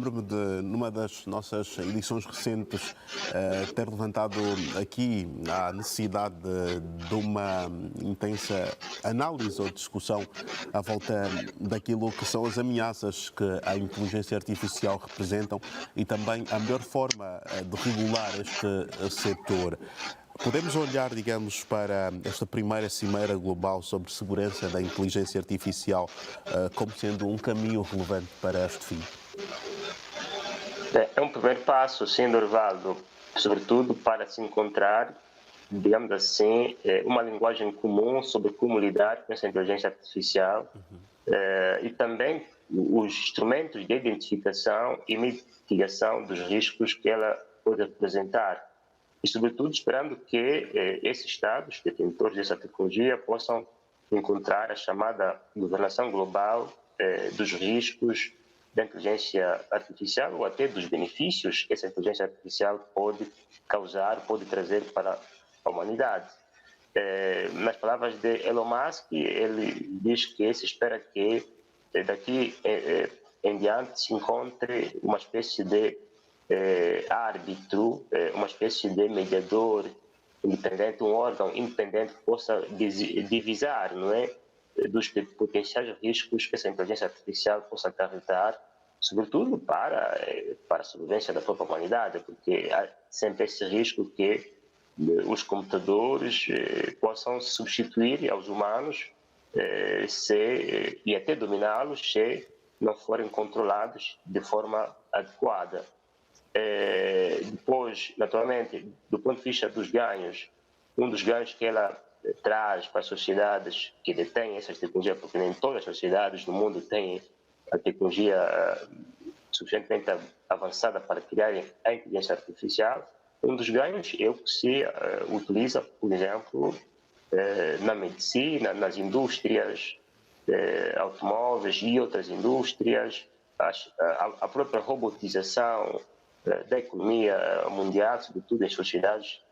lembro-me de, numa das nossas edições recentes, ter levantado aqui a necessidade de uma intensa análise ou discussão à volta daquilo que são as ameaças que a inteligência artificial representam e também a melhor forma de regular este setor. Podemos olhar, digamos, para esta primeira cimeira global sobre segurança da inteligência artificial como sendo um caminho relevante para este fim? É um primeiro passo, sendo Orvaldo, sobretudo para se encontrar, digamos assim, uma linguagem comum sobre como lidar com essa inteligência artificial e também os instrumentos de identificação e mitigação dos riscos que ela pode representar. E, sobretudo, esperando que esses Estados, detentores dessa tecnologia, possam encontrar a chamada governação global dos riscos da inteligência artificial ou até dos benefícios que essa inteligência artificial pode causar, pode trazer para a humanidade. Nas palavras de Elon Musk, ele diz que se espera que daqui em diante se encontre uma espécie de árbitro, uma espécie de mediador independente, um órgão independente que possa divisar, não é, dos potenciais riscos que essa inteligência artificial possa acarretar, sobretudo para a sobrevivência da própria humanidade, porque há sempre esse risco que os computadores possam substituir aos humanos e até dominá-los se não forem controlados de forma adequada. Depois, naturalmente, do ponto de vista dos ganhos, um dos ganhos que ela traz para as sociedades que detêm essas tecnologias, porque nem todas as sociedades do mundo têm a tecnologia suficientemente avançada para criarem a inteligência artificial, um dos ganhos é o que se utiliza, por exemplo, na medicina, nas indústrias automóveis e outras indústrias, a própria robotização da economia mundial, sobretudo em sociedades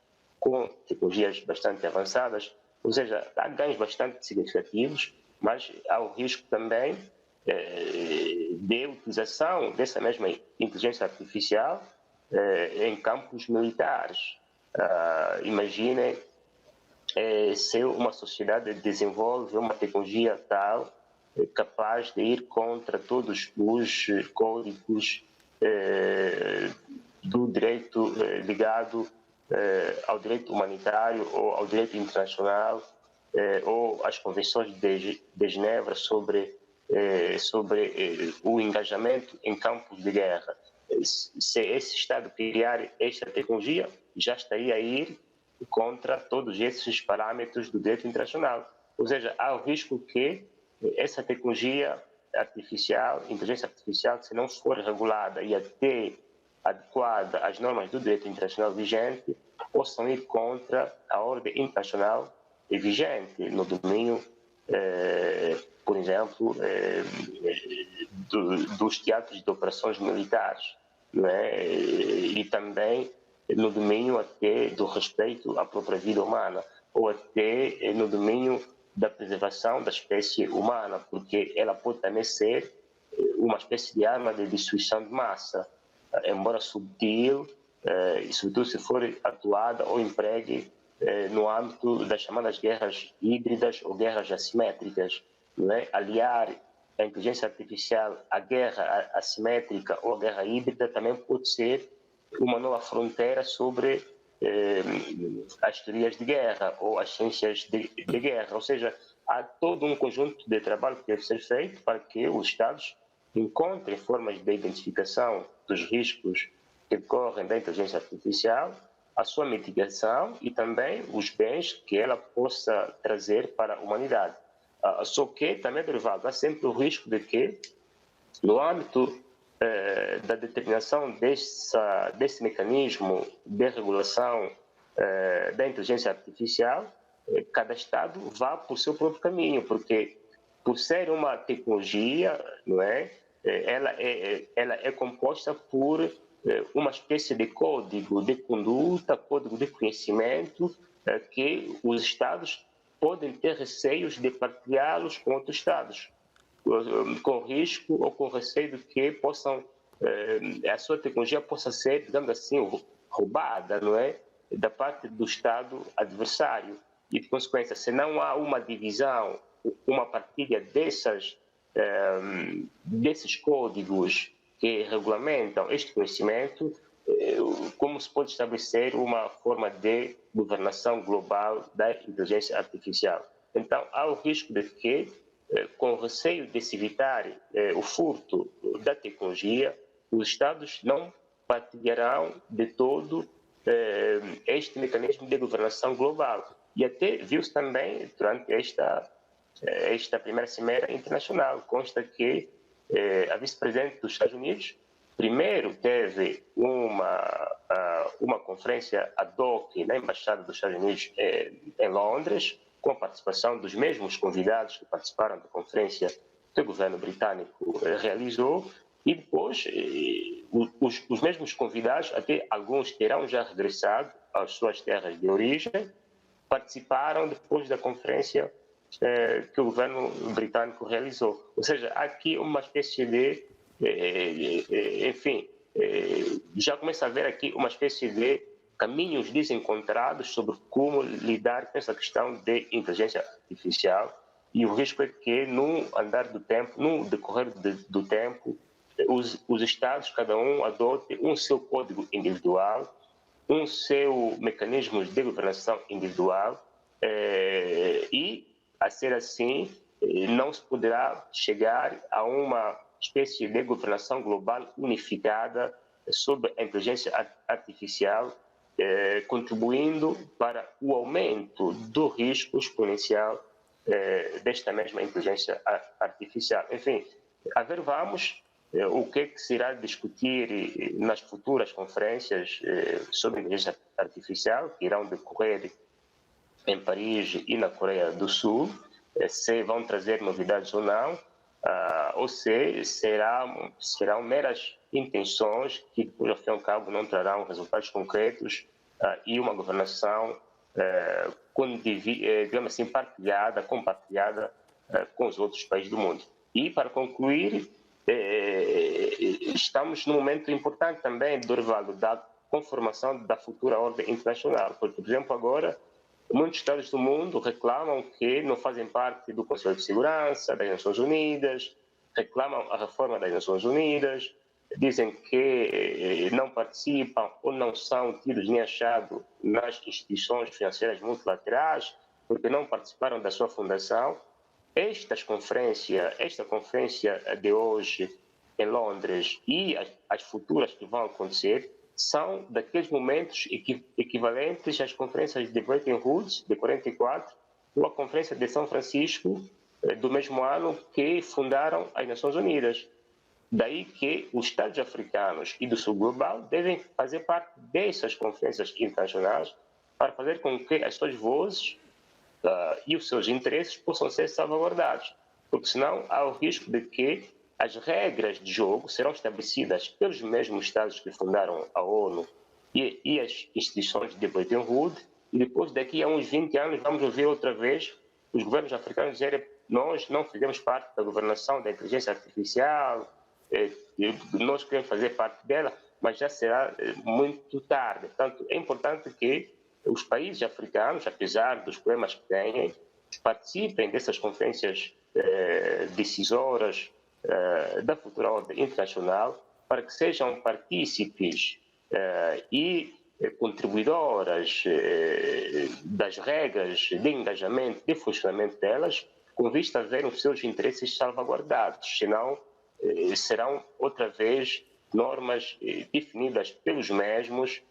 com tecnologias bastante avançadas. Ou seja, há ganhos bastante significativos, mas há o risco também de utilização dessa mesma inteligência artificial em campos militares. Imaginem se uma sociedade desenvolve uma tecnologia tal capaz de ir contra todos os códigos do direito ligado ao direito humanitário ou ao direito internacional ou às convenções de Genebra sobre o engajamento em campos de guerra. Se esse Estado criar esta tecnologia, já estaria a ir contra todos esses parâmetros do direito internacional. Ou seja, há o risco que essa tecnologia artificial, inteligência artificial, se não for regulada e até adequada às normas do direito internacional vigente, possam ir contra a ordem internacional vigente no domínio, por exemplo, dos teatros de operações militares, não é? E também no domínio até do respeito à própria vida humana, ou até no domínio da preservação da espécie humana, porque ela pode também ser uma espécie de arma de destruição de massa, embora subtil, e sobretudo se for atuada ou empregue no âmbito das chamadas guerras híbridas ou guerras assimétricas, não é? Aliar a inteligência artificial à guerra assimétrica ou à guerra híbrida também pode ser uma nova fronteira sobre as teorias de guerra ou as ciências de guerra. Ou seja, há todo um conjunto de trabalho que deve ser feito para que os Estados encontrem formas de identificação dos riscos que decorrem da inteligência artificial, a sua mitigação e também os bens que ela possa trazer para a humanidade. Só que também, Derivado, há sempre o risco de que, no âmbito da determinação desse mecanismo de regulação da inteligência artificial, cada Estado vá por seu próprio caminho, porque por ser uma tecnologia, não é, ela é composta por uma espécie de código de conduta, código de conhecimento que os Estados podem ter receios de partilhá-los com outros Estados, com risco ou com receio de que possam a sua tecnologia possa ser, digamos assim, roubada, não é? Da parte do Estado adversário. E, de consequência, se não há uma divisão, uma partilha desses códigos que regulamentam este conhecimento, como se pode estabelecer uma forma de governação global da inteligência artificial? Então, há o risco de que, com receio de se evitar o furto da tecnologia, os Estados não partilharão de todo este mecanismo de governação global. E até viu-se também, durante esta primeira cimeira internacional, consta que a vice-presidente dos Estados Unidos primeiro teve uma conferência ad hoc na Embaixada dos Estados Unidos em Londres, com a participação dos mesmos convidados que participaram da conferência que o governo britânico realizou, e depois os mesmos convidados, até alguns terão já regressado às suas terras de origem, participaram depois da conferência que o governo britânico realizou. Ou seja, há aqui uma espécie de, enfim, já começa a haver aqui uma espécie de caminhos desencontrados sobre como lidar com essa questão de inteligência artificial, e o risco é que no andar do tempo, no decorrer do tempo, os Estados, cada um adote um seu código individual, um seu mecanismo de governação individual, e, a ser assim, não se poderá chegar a uma espécie de governação global unificada sobre a inteligência artificial, contribuindo para o aumento do risco exponencial desta mesma inteligência artificial. Enfim, a ver, vamos o que é que se irá discutir nas futuras conferências sobre inteligência artificial, que irão decorrer em Paris e na Coreia do Sul, se vão trazer novidades ou não, ou se serão meras intenções que, depois, ao fim e ao cabo, não trarão resultados concretos e uma governação, digamos assim, compartilhada com os outros países do mundo. E, para concluir, estamos num momento importante também, Dorivaldo, da conformação da futura ordem internacional, porque, por exemplo, agora, muitos Estados do mundo reclamam que não fazem parte do Conselho de Segurança das Nações Unidas, reclamam a reforma das Nações Unidas, dizem que não participam ou não são tidos nem achados nas instituições financeiras multilaterais, porque não participaram da sua fundação. Esta conferência de hoje em Londres e as futuras que vão acontecer são daqueles momentos equivalentes às conferências de Bretton Woods, de 44, ou a conferência de São Francisco, do mesmo ano, que fundaram as Nações Unidas. Daí que os Estados africanos e do Sul Global devem fazer parte dessas conferências internacionais para fazer com que as suas vozes e os seus interesses possam ser salvaguardados, porque senão há o risco de que as regras de jogo serão estabelecidas pelos mesmos Estados que fundaram a ONU e as instituições de Bretton Woods, e depois, daqui a uns 20 anos, vamos ouvir outra vez os governos africanos dizerem: nós não fizemos parte da governação da inteligência artificial, nós queremos fazer parte dela, mas já será muito tarde. Portanto, é importante que os países africanos, apesar dos problemas que têm, participem dessas conferências decisoras da futura ordem internacional, para que sejam partícipes e contribuidoras das regras de engajamento, de funcionamento delas, com vista a ver os seus interesses salvaguardados, senão serão outra vez normas definidas pelos mesmos,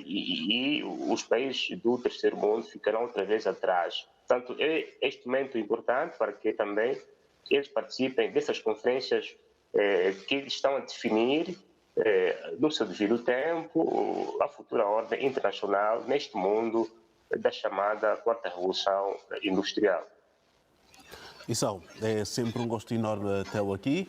e os países do terceiro mundo ficarão outra vez atrás. Portanto, é este momento importante para que também eles participem dessas conferências que estão a definir, no seu devido tempo, a futura ordem internacional neste mundo da chamada Quarta Revolução Industrial. Isso é sempre um gosto enorme tê-lo aqui.